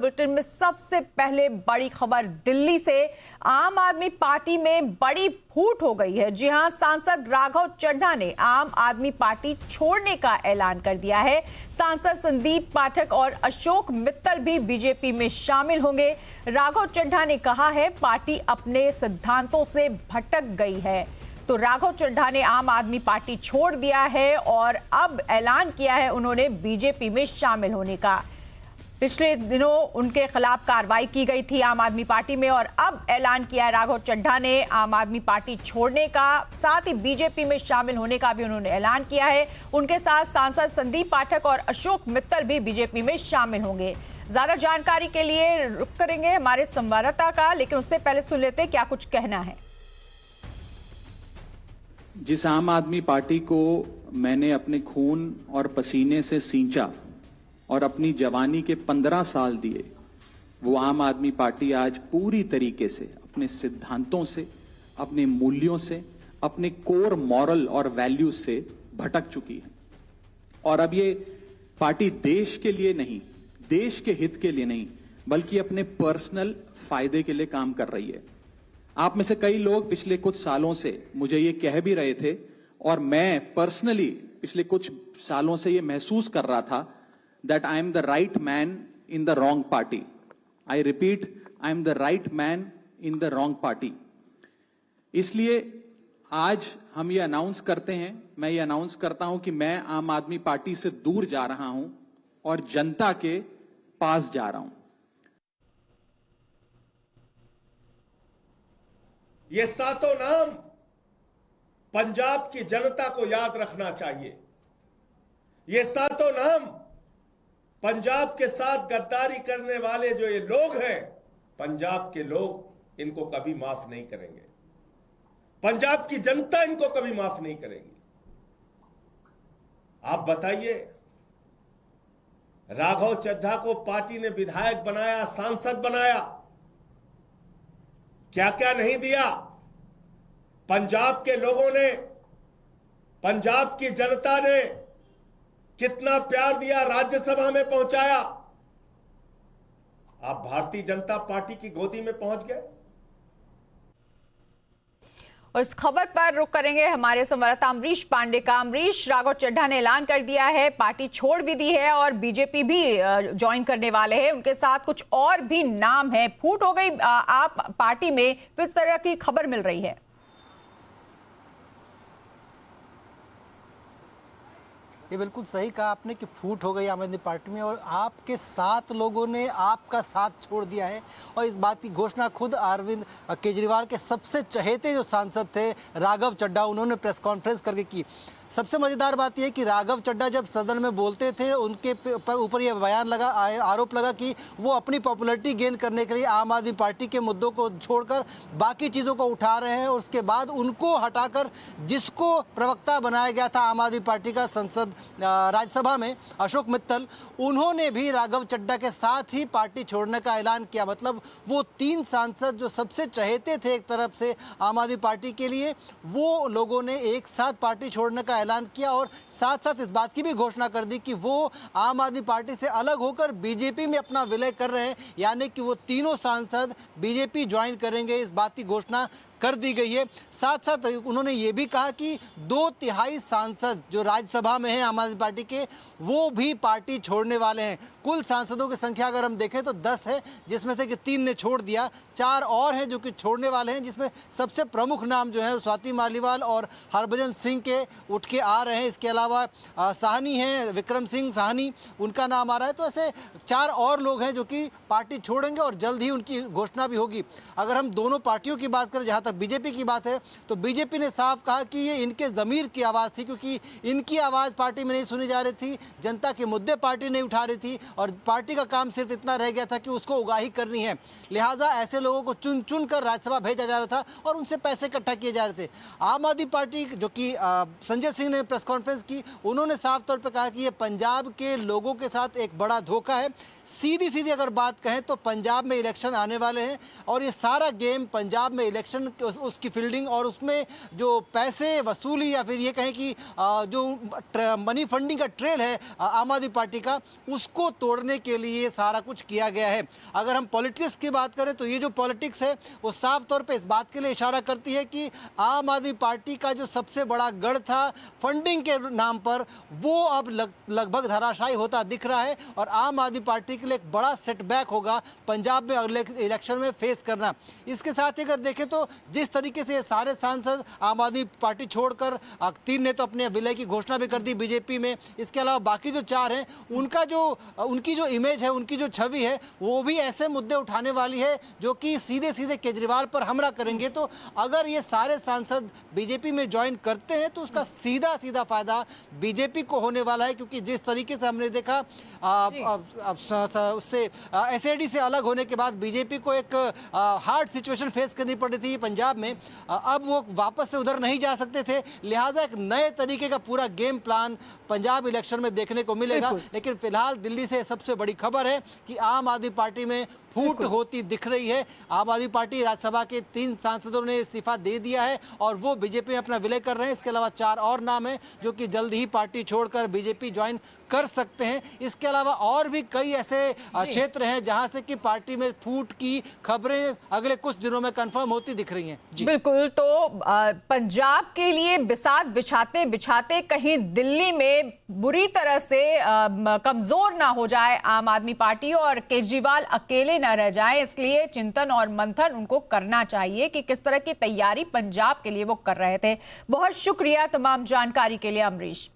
Bulletin में सबसे पहले बड़ी खबर दिल्ली से। आम आदमी पार्टी में बड़ी फूट हो गई है। जी हां, सांसद राघव चड्ढा ने आम आदमी पार्टी छोड़ने का ऐलान कर दिया है। सांसद संदीप पाठक और अशोक मित्तल भी बीजेपी में शामिल होंगे। राघव चड्ढा ने कहा है पार्टी अपने सिद्धांतों से भटक गई है। तो राघव चड्ढा ने आम आदमी पार्टी छोड़ दिया है और अब ऐलान किया है उन्होंने बीजेपी में शामिल होने का। पिछले दिनों उनके खिलाफ कार्रवाई की गई थी आम आदमी पार्टी में और अब ऐलान किया है राघव चड्ढा ने आम आदमी पार्टी छोड़ने का, साथ ही बीजेपी में शामिल होने का भी उन्होंने ऐलान किया है। उनके साथ सांसद संदीप पाठक और अशोक मित्तल भी बीजेपी में शामिल होंगे। ज्यादा जानकारी के लिए रुख करेंगे हमारे संवाददाता का, लेकिन उससे पहले सुन लेते क्या कुछ कहना है। जिस आम आदमी पार्टी को मैंने अपने खून और पसीने से सींचा और अपनी जवानी के 15 साल दिए, वो आम आदमी पार्टी आज पूरी तरीके से अपने सिद्धांतों से, अपने मूल्यों से, अपने कोर मॉरल और वैल्यूज से भटक चुकी है। और अब ये पार्टी देश के लिए नहीं, देश के हित के लिए नहीं, बल्कि अपने पर्सनल फायदे के लिए काम कर रही है। आप में से कई लोग पिछले कुछ सालों से मुझे ये कह भी रहे थे और मैं पर्सनली पिछले कुछ सालों से ये महसूस कर रहा था that I am the right man in the wrong party. I repeat, I am the right man in the wrong party. इसलिए आज हम ये अनाउंस करते हैं, मैं ये अनाउंस करता हूं कि मैं आम आदमी पार्टी से दूर जा रहा हूं और जनता के पास जा रहा हूं। ये सातों नाम पंजाब की जनता को याद रखना चाहिए। ये सातों नाम पंजाब के साथ गद्दारी करने वाले जो ये लोग हैं, पंजाब के लोग इनको कभी माफ नहीं करेंगे। पंजाब की जनता इनको कभी माफ नहीं करेगी। आप बताइए, राघव चड्ढा को पार्टी ने विधायक बनाया, सांसद बनाया, क्या क्या नहीं दिया। पंजाब के लोगों ने, पंजाब की जनता ने कितना प्यार दिया, राज्यसभा में पहुंचाया। आप भारतीय जनता पार्टी की गोदी में पहुंच गए। और इस खबर पर रुख करेंगे हमारे संवाददाता अमरीश पांडे का। अमरीश, राघव चड्ढा ने ऐलान कर दिया है, पार्टी छोड़ भी दी है और बीजेपी भी ज्वाइन करने वाले हैं। उनके साथ कुछ और भी नाम है। फूट हो गई आप पार्टी में, किस तरह की खबर मिल रही है? ये बिल्कुल सही कहा आपने कि फूट हो गई आम आदमी पार्टी में और आपके 7 लोगों ने आपका साथ छोड़ दिया है। और इस बात की घोषणा खुद अरविंद केजरीवाल के सबसे चहेते जो सांसद थे राघव चड्ढा, उन्होंने प्रेस कॉन्फ्रेंस करके की। सबसे मज़ेदार बात यह है कि राघव चड्ढा जब सदन में बोलते थे, उनके ऊपर यह बयान लगा, आरोप लगा कि वो अपनी पॉपुलैरिटी गेन करने के लिए आम आदमी पार्टी के मुद्दों को छोड़कर बाकी चीज़ों को उठा रहे हैं। और उसके बाद उनको हटाकर जिसको प्रवक्ता बनाया गया था आम आदमी पार्टी का संसद राज्यसभा में, अशोक मित्तल, उन्होंने भी राघव चड्ढा के साथ ही पार्टी छोड़ने का ऐलान किया। मतलब वो 3 सांसद जो सबसे चहेते थे एक तरफ से आम आदमी पार्टी के लिए, वो लोगों ने एक साथ पार्टी छोड़ने का ऐलान किया और साथ साथ इस बात की भी घोषणा कर दी कि वो आम आदमी पार्टी से अलग होकर बीजेपी में अपना विलय कर रहे हैं, यानी कि वो तीनों सांसद बीजेपी ज्वाइन करेंगे। इस बात की घोषणा कर दी गई है। साथ साथ उन्होंने ये भी कहा कि 2/3 सांसद जो राज्यसभा में हैं आम आदमी पार्टी के, वो भी पार्टी छोड़ने वाले हैं। कुल सांसदों की संख्या अगर हम देखें तो 10 है, जिसमें से कि 3 ने छोड़ दिया, 4 और हैं जो कि छोड़ने वाले हैं, जिसमें सबसे प्रमुख नाम जो है स्वाति मालीवाल और हरभजन सिंह के उठ के आ रहे हैं। इसके अलावा साहनी हैं, विक्रम सिंह साहनी, उनका नाम आ रहा है। तो ऐसे 4 और लोग हैं जो कि पार्टी छोड़ेंगे और जल्द ही उनकी घोषणा भी होगी। अगर हम दोनों पार्टियों की बात करें, जहाँ तक बीजेपी की बात है, तो बीजेपी ने साफ कहा कि ये इनके ज़मीर की आवाज़ थी, क्योंकि इनकी आवाज़ पार्टी में नहीं सुनी जा रही थी, जनता के मुद्दे पार्टी नहीं उठा रही थी और पार्टी का काम सिर्फ इतना रह गया था कि उसको उगाही करनी है। लिहाजा ऐसे लोगों को चुन चुन कर राज्यसभा भेजा जा रहा था और उनसे पैसे इकट्ठा किए जा रहे थे। आम आदमी पार्टी जो कि संजय सिंह ने प्रेस कॉन्फ्रेंस की, उन्होंने साफ तौर पर कहा कि ये पंजाब के लोगों के साथ एक बड़ा धोखा है। सीधी अगर बात कहें तो पंजाब में इलेक्शन आने वाले हैं और ये सारा गेम पंजाब में इलेक्शन उसकी फील्डिंग और उसमें जो पैसे वसूली या फिर ये कहें कि जो मनी फंडिंग का ट्रेल है आम आदमी पार्टी का, उसको तोड़ने के लिए सारा कुछ किया गया है। अगर हम पॉलिटिक्स की बात करें तो ये जो पॉलिटिक्स है वो साफ तौर पे इस बात के लिए इशारा करती है कि आम आदमी पार्टी का जो सबसे बड़ा गढ़ था फंडिंग के नाम पर, वो अब लगभग धराशायी होता दिख रहा है और आम आदमी पार्टी के लिए एक बड़ा सेटबैक होगा पंजाब में अगले इलेक्शन में फेस करना। इसके साथ ही अगर देखें तो जिस तरीके से ये सारे सांसद आम आदमी पार्टी छोड़कर 3 ने तो अपने विलय की घोषणा भी कर दी बीजेपी में, इसके अलावा बाकी जो 4 हैं उनकी जो इमेज है, उनकी जो छवि है, वो भी ऐसे मुद्दे उठाने वाली है जो कि सीधे सीधे केजरीवाल पर हमला करेंगे। तो अगर ये सारे सांसद बीजेपी में ज्वाइन करते हैं तो उसका सीधा सीधा फायदा बीजेपी को होने वाला है, क्योंकि जिस तरीके से हमने देखा उससे एसएडी से अलग होने के बाद बीजेपी को एक हार्ड सिचुएशन फेस करनी पड़ी थी पंजाब में। अब वो वापस से उधर नहीं जा सकते थे, लिहाजा एक नए तरीके का पूरा गेम प्लान पंजाब इलेक्शन में देखने को मिलेगा। लेकिन फिलहाल दिल्ली से सबसे बड़ी खबर है कि आम आदमी पार्टी में फूट होती दिख रही है। आम आदमी पार्टी राज्यसभा के 3 सांसदों ने इस्तीफा दे दिया है और वो बीजेपी में अपना विलय कर रहे हैं। इसके अलावा 4 और नाम हैं जो कि जल्द ही पार्टी छोड़कर बीजेपी ज्वाइन कर सकते हैं। इसके अलावा और भी कई ऐसे क्षेत्र हैं जहां से कि पार्टी में फूट की खबरें अगले कुछ दिनों में कंफर्म होती दिख रही हैं। जी बिल्कुल। तो पंजाब के लिए बिसात बिछाते बिछाते कहीं दिल्ली में बुरी तरह से कमजोर ना हो जाए आम आदमी पार्टी और केजरीवाल अकेले न रह जाए, इसलिए चिंतन और मंथन उनको करना चाहिए कि किस तरह की तैयारी पंजाब के लिए वो कर रहे थे। बहुत शुक्रिया तमाम जानकारी के लिए अमरीश।